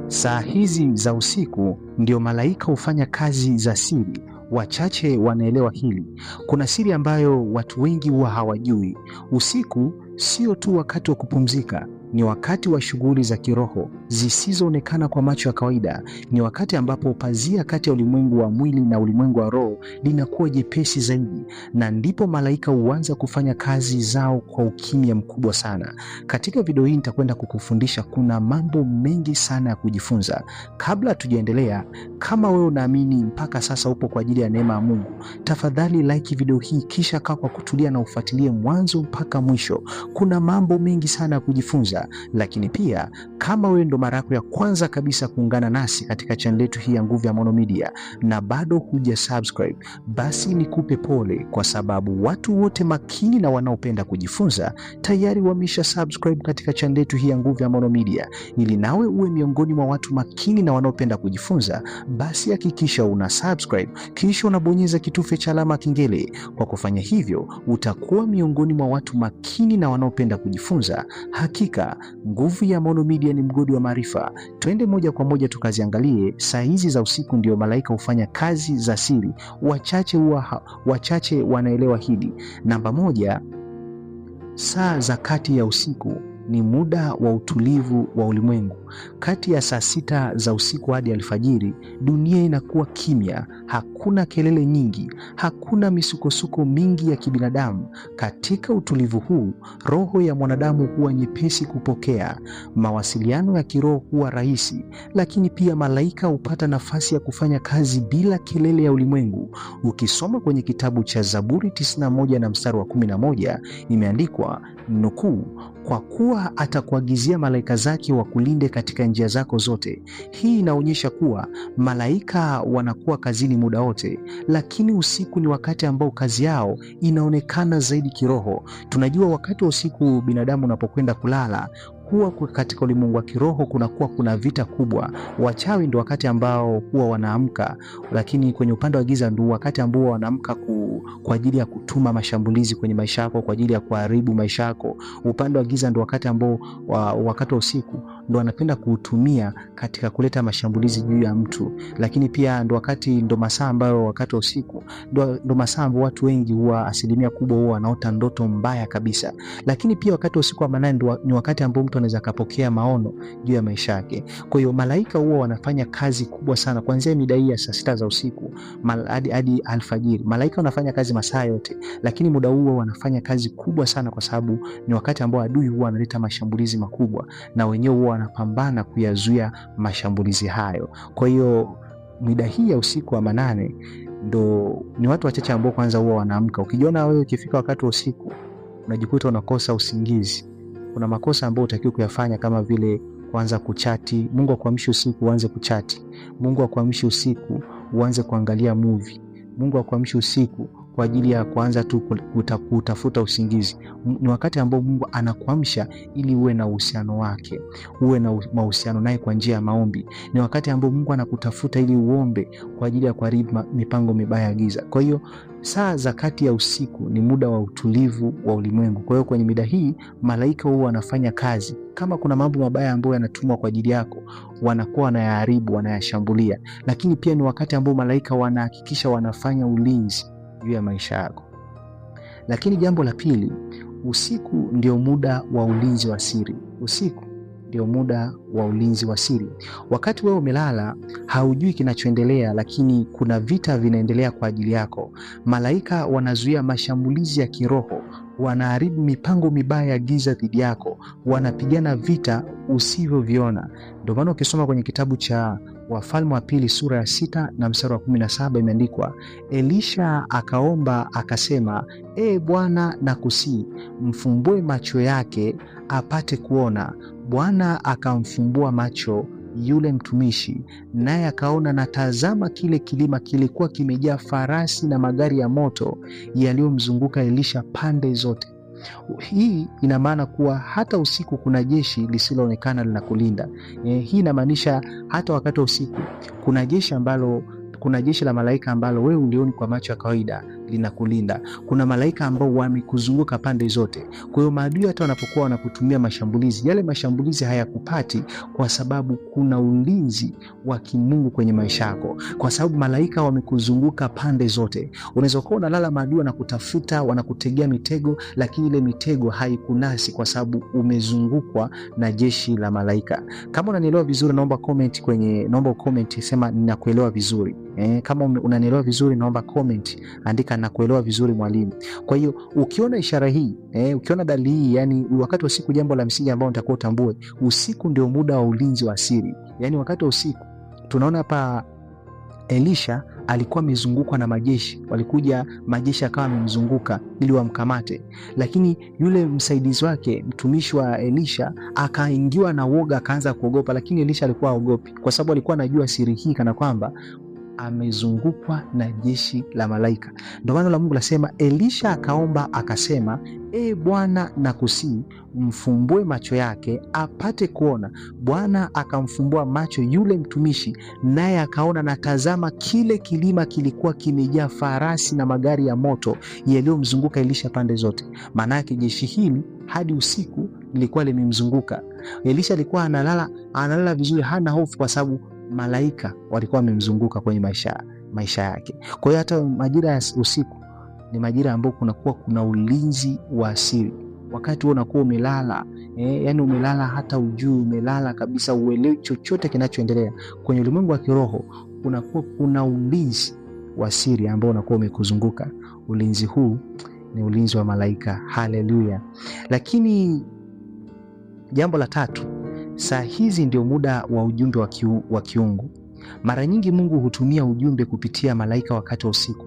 Saa hizi za usiku ndio malaika hufanya kazi za siri. Wachache wanaelewa hili. Kuna siri ambayo watu wengi huwa hawajui. Usiku sio tu wakati wa kupumzika, ni wakati wa shughuli za kiroho zisizoonekana kwa macho ya kawaida. Ni wakati ambapo pazia kati ya ulimwengu wa mwili na ulimwengu wa roho linakuwa jepesi zaidi, na ndipo malaika huanza kufanya kazi zao kwa ukimya mkubwa sana. Katika video hii nitakwenda kukufundisha, kuna mambo mengi sana ya kujifunza. Kabla tujaendelea, kama wewe unaamini mpaka sasa upo kwa ajili ya neema ya Mungu, tafadhali like video hii, kisha kaa kwa kutulia na ufuatilie mwanzo mpaka mwisho. Kuna mambo mengi sana ya kujifunza. Lakini pia kama wewe ndo mara yako ya kwanza kabisa kuungana nasi katika channel yetu hii ya Nguvu ya Maono Media na bado huja subscribe, basi nikupe pole, kwa sababu watu wote makini na wanaopenda kujifunza tayari wamesha subscribe katika channel yetu hii ya Nguvu ya Maono Media. Ili nawe uwe miongoni mwa watu makini na wanaopenda kujifunza, basi hakikisha una subscribe kisha unabonyeza kitufe cha alama kengele. Kwa kufanya hivyo, utakuwa miongoni mwa watu makini na wanaopenda kujifunza. Hakika Nguvu ya Maono Media ni mgodi wa maarifa. Twende moja kwa moja tukaziangalie. Saa hizi za usiku ndio malaika hufanya kazi za siri. Wachache wanaelewa hili. Namba moja, saa za kati ya usiku ni muda wa utulivu wa ulimwengu. Kati ya saa 6 za usiku hadi alfajiri, dunia inakuwa kimya. Hakuna kelele nyingi, hakuna misukosuko mingi ya kibinadamu. Katika utulivu huu, roho ya mwanadamu huwa nyepesi kupokea. Mawasiliano ya kiroho huwa rahisi, lakini pia malaika hupata nafasi ya kufanya kazi bila kelele ya ulimwengu. Ukisoma kwenye kitabu cha Zaburi 91 na mstari wa 11, imeandikwa nukuu, kwa kuwa atakuagizia malaika zake wakulinde katika njia zako zote. Hii inaonyesha kuwa malaika wanakuwa kazini muda wote, lakini usiku ni wakati ambao kazi yao inaonekana zaidi kiroho. Tunajua wakati wa usiku binadamu unapokwenda kulala, huwa katika ulimwengu wa kiroho kuna vita kubwa. Wachawi ndio wakati ambao huwa wanaamka, lakini kwenye upande wa giza ndio wakati ambao wanaamka kwa ajili ya kutuma mashambulizi kwenye maisha yako, kwa ajili ya kuharibu maisha yako. Upande wa giza ndio wakati ambao wakati wa usiku ndio wanapenda kuutumia katika kuleta mashambulizi juu ya mtu. Lakini pia ndio masaa ambayo wakati wa usiku ndio masaa ambao watu wengi huwa asilimia kubwa huwa wanaota ndoto mbaya kabisa. Lakini pia wakati wa usiku wa manane ni wakati ambao mtu anaweza kapokea maono juu ya maisha yake. Kwa hiyo malaika huwa wanafanya kazi kubwa sana kuanzia mida hii ya saa 6 za usiku hadi alfajiri. Malaika wanafanya kazi masaa yote, lakini muda huo wanafanya kazi kubwa sana, kwa sababu ni wakati ambao adui huwa analeta mashambulizi makubwa, na wenyewe huwa wanapambana kuyazuia mashambulizi hayo. Kwa hiyo mida hii ya usiku wa manane ndo ni watu wachache ambao kwanza huwa wanaamka. Ukijiona wewe ukifika wakati wa usiku unajikuta unakosa usingizi, kuna makosa ambayo utakiwa kuyafanya, kama vile kuanza kuchati. Mungu akuamshe usiku uanze kuchati. Mungu akuamshe usiku uanze kuangalia movie. Mungu akuamshe usiku kwa ajili ya kuanza tu kutafuta usingizi. Ni wakati ambao Mungu anakuamsha ili uwe na uhusiano wake, uwe na mahusiano naye kwa njia ya maombi. Ni wakati ambao Mungu anakutafuta ili uombe kwa ajili ya kuharibu mipango mibaya ya giza. Kwa hiyo saa za kati ya usiku ni muda wa utulivu wa ulimwengu. Kwa hiyo kwenye mida hii malaika huwa wanafanya kazi. Kama kuna mambo mabaya ambayo yanatumwa kwa ajili yako, wanakuwa wanayaharibu, wanayashambulia. Lakini pia ni wakati ambao malaika wanahakikisha wanafanya ulinzi juu ya maisha yako. Lakini jambo la pili, usiku ndio muda wa ulinzi wa siri. Usiku ndio muda wa ulinzi wa siri. Wakati wewe umelala, haujui kinachoendelea, lakini kuna vita vinaendelea kwa ajili yako. Malaika wanazuia mashambulizi ya kiroho, wanaharibu mipango mibaya ya giza dhidi yako, wanapigana vita usivyoviona. Ndio maana ukisoma kwenye kitabu cha Wafalme wa Pili sura ya 6 na mstari wa 17 imeandikwa, Elisha akaomba akasema, Bwana nakusihi, mfumbue macho yake apate kuona. Bwana akamfumbua macho yule mtumishi, naye akaona, na tazama, kile kilima kilikuwa kimejaa farasi na magari ya moto yaliyomzunguka Elisha pande zote. Hii ina maana kuwa hata usiku kuna jeshi lisiloonekana linakulinda. Hii inamaanisha hata wakati wa usiku kuna jeshi la malaika ambalo wewe ulioni kwa macho ya kawaida linakulinda. Kuna malaika ambao wamekuzunguka pande zote. Kwa hiyo maadui hata wanapokuwa wanakutumia mashambulizi, yale mashambulizi hayakupati kwa sababu kuna ulinzi wa kimungu kwenye maisha yako, kwa sababu malaika wamekuzunguka pande zote. Unaweza kuwa unalala, maadui wanakutafuta, wanakutegea mitego, lakini ile mitego haikunasi kwa sababu umezungukwa na jeshi la malaika. Kama unanielewa vizuri, naomba comment sema ninakuelewa vizuri. Kama unanielewa vizuri, naomba comment, andika nakuelewa vizuri mwalimu. Kwa hiyo ukiona ishara hii, ukiona dalili hii, yani wakati wa usiku, jambo la msingi ambalo unatakiwa utambue, usiku ndio muda wa ulinzi wa siri. Yani wakati wa usiku tunaona hapa Elisha alikuwa amezungukwa na majeshi, walikuja majeshi akawa amemzunguka ili wamkamate, lakini yule msaidizi wake, mtumishi wa Elisha, akaingiwa na woga, akaanza kuogopa, lakini Elisha alikuwa haogopi kwa sababu alikuwa anajua siri hii, kana kwamba amezungukwa na jeshi la malaika. Ndio maana la Mungu lasema, Elisha akaomba akasema, Bwana nakusihi mfumbue macho yake apate kuona. Bwana akamfumbua macho yule mtumishi, naye akaona, na tazama, kile kilima kilikuwa kimejaa farasi na magari ya moto yaliyomzunguka Elisha pande zote. Maana yake jeshi hili hadi usiku lilikuwa limemzunguka Elisha. Alikuwa analala vizuri, hana hofu kwa sababu malaika walikuwa wamemzunguka kwenye maisha yake. Kwa hiyo hata majira ya usiku ni majira ambayo kuna ulinzi wa asili. Wakati wewe unakuwa umelala, yani umelala hata ujui, umelala kabisa, uelewi chochote kinachoendelea kwenye ulimwengu wa kiroho, kuna ulinzi wa siri ambao unakuwa umekuzunguka. Ulinzi huu ni ulinzi wa malaika. Haleluya. Lakini jambo la tatu, saa hizi ndio muda wa ujumbe wa kiungu. Mara nyingi Mungu hutumia ujumbe kupitia malaika wakati wa usiku.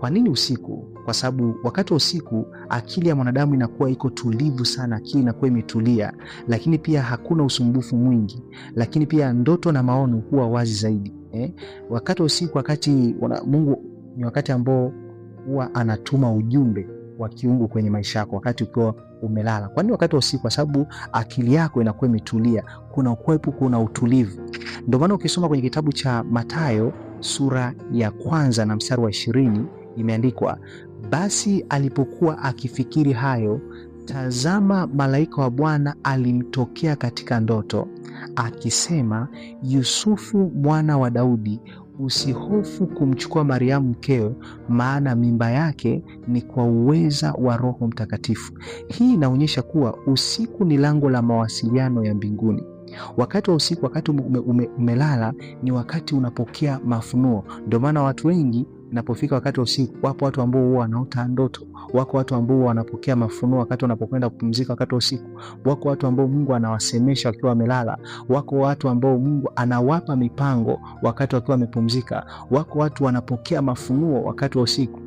Kwa nini usiku? Kwa sababu wakati wa usiku akili ya mwanadamu inakuwa iko tulivu sana, akili inakuwa imetulia, lakini pia hakuna usumbufu mwingi, lakini pia ndoto na maono huwa wazi zaidi. Wakati wa usiku, Mungu ni wakati ambao huwa anatuma ujumbe wa kiungu kwenye maisha yako wakati ukiwa umelala. Kwa nini wakati wa usiku? Kwa sababu akili yako inakuwa imetulia, kuna ukwepo, kuna utulivu. Ndio maana ukisoma kwenye kitabu cha Mathayo sura ya 1 na mstari wa 20 imeandikwa, basi alipokuwa akifikiri hayo, tazama, malaika wa Bwana alimtokea katika ndoto akisema, Yusufu mwana wa Daudi, usihofu kumchukua Mariamu mkeo, maana mimba yake ni kwa uweza wa Roho Mtakatifu. Hii inaonyesha kuwa usiku ni lango la mawasiliano ya mbinguni. Wakati wa usiku, wakati umelala, ni wakati unapokea mafunuo. Ndio maana watu wengi inapofika wakati wa usiku, wapo watu ambao huwa wanaota ndoto, wako watu ambao wanapokea mafunuo wakati wanapokwenda kupumzika wakati wa usiku, wako watu ambao Mungu anawasemesha wakiwa wamelala, wako watu ambao Mungu anawapa mipango wakati wakiwa wamepumzika, wako watu wanapokea mafunuo wakati wa usiku.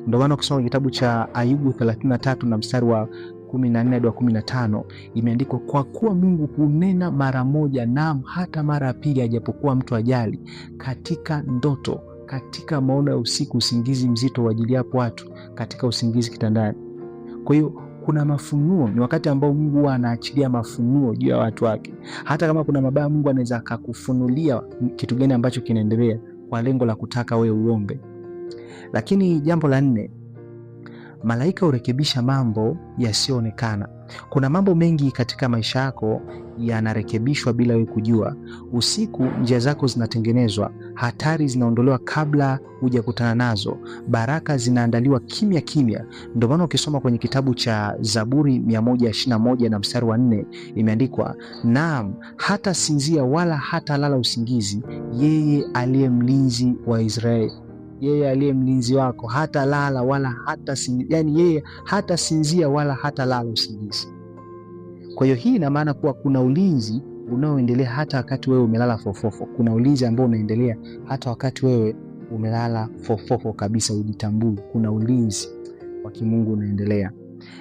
Ndio maana ukisoma kitabu cha Ayubu 33 na mstari wa 14 hadi 15 imeandikwa, kwa kuwa Mungu hunena mara moja, naam hata mara ya pili, ajapokuwa mtu ajali, katika ndoto, katika maono ya usiku, usingizi mzito waajiliapo watu katika usingizi kitandani. Kwa hiyo kuna mafunuo, ni wakati ambao Mungu huwa anaachilia mafunuo juu ya watu wake. Hata kama kuna mabaya, Mungu anaweza akakufunulia kitu gani ambacho kinaendelea kwa lengo la kutaka wewe uombe. Lakini jambo la 4, malaika hurekebisha mambo yasiyoonekana. Kuna mambo mengi katika maisha yako yanarekebishwa bila wewe kujua. Usiku njia zako zinatengenezwa, hatari zinaondolewa kabla hujakutana nazo, baraka zinaandaliwa kimya kimya. Ndio maana ukisoma kwenye kitabu cha Zaburi 121 na mstari wa 4 imeandikwa, naam hata sinzia wala hata lala usingizi yeye aliye mlinzi wa Israeli. Yeye aliye mlinzi wako hata lala wala hata yani yeye hata sinzia wala hata lala usingizi. Kwa hiyo hii ina maana kuwa kuna ulinzi unaoendelea hata wakati wewe umelala fofofo. Kuna ulinzi ambao unaendelea hata wakati wewe umelala fofofo kabisa, ujitambui. Kuna ulinzi wa kimungu unaendelea.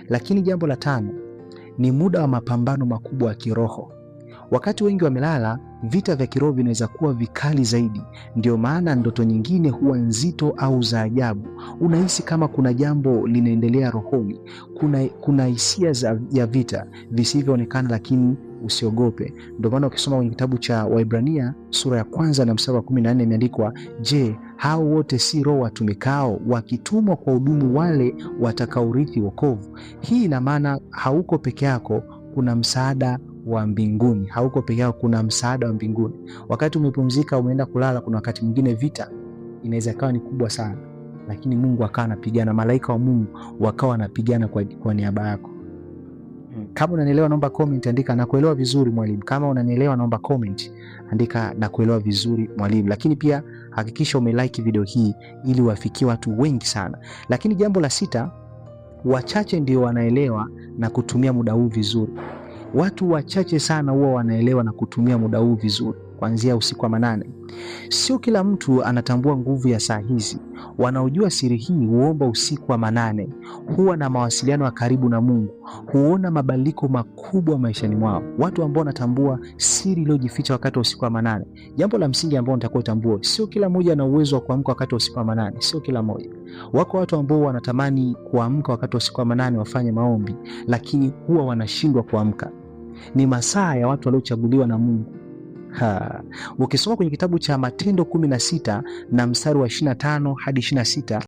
Lakini jambo la 5 ni muda wa mapambano makubwa ya kiroho. Wakati wengi wamelala, vita vya kiroho vinaweza kuwa vikali zaidi. Ndio maana ndoto nyingine huwa nzito au za ajabu. Unahisi kama kuna jambo linaendelea rohoni. Kuna hisia ya vita visivyoonekana, lakini usiogope. Ndio maana ukisoma kwenye kitabu cha Waebrania sura ya 1 na mstari wa 14 imeandikwa, je, hao wote si roho watumikao, wakitumwa kwa hudumu wale watakaorithi wokovu. Hii ina maana hauko peke yako, kuna msaada wa mbinguni. Hauko peke yako, kuna msaada wa mbinguni. Wakati umepumzika, umeenda kulala, kuna wakati mwingine vita inaweza ikawa ni kubwa sana, lakini Mungu akawa anapigana, malaika wa Mungu wakawa wanapigana kwa niaba yako. Kama unanielewa, naomba comment, andika nakuelewa vizuri mwalimu. Kama unanielewa, naomba comment, andika nakuelewa vizuri mwalimu. Lakini pia hakikisha umelike video hii ili wafikie watu wengi sana. Lakini jambo la 6, wachache ndio wanaelewa na kutumia muda huu vizuri. Watu wachache sana huwa wanaelewa na kutumia muda huu vizuri, kuanzia usiku wa manane. Sio kila mtu anatambua nguvu ya saa hizi. Wanaojua siri hii huomba usiku wa manane, huwa na mawasiliano ya karibu na Mungu, huona mabadiliko makubwa maishani mwao. Watu ambao wanatambua siri iliyojificha wakati wa usiku wa manane. Jambo la msingi ambao nitakuwa utambue, sio kila mmoja ana uwezo wa kuamka wakati wa usiku wa manane, sio kila mmoja. Wako watu ambao wanatamani kuamka wakati wa usiku wa manane wafanye maombi, lakini huwa wanashindwa kuamka. Ni masaa ya watu waliochaguliwa na Mungu. Ukisoma kwenye kitabu cha Matendo 16 na mstari wa 25 hadi 26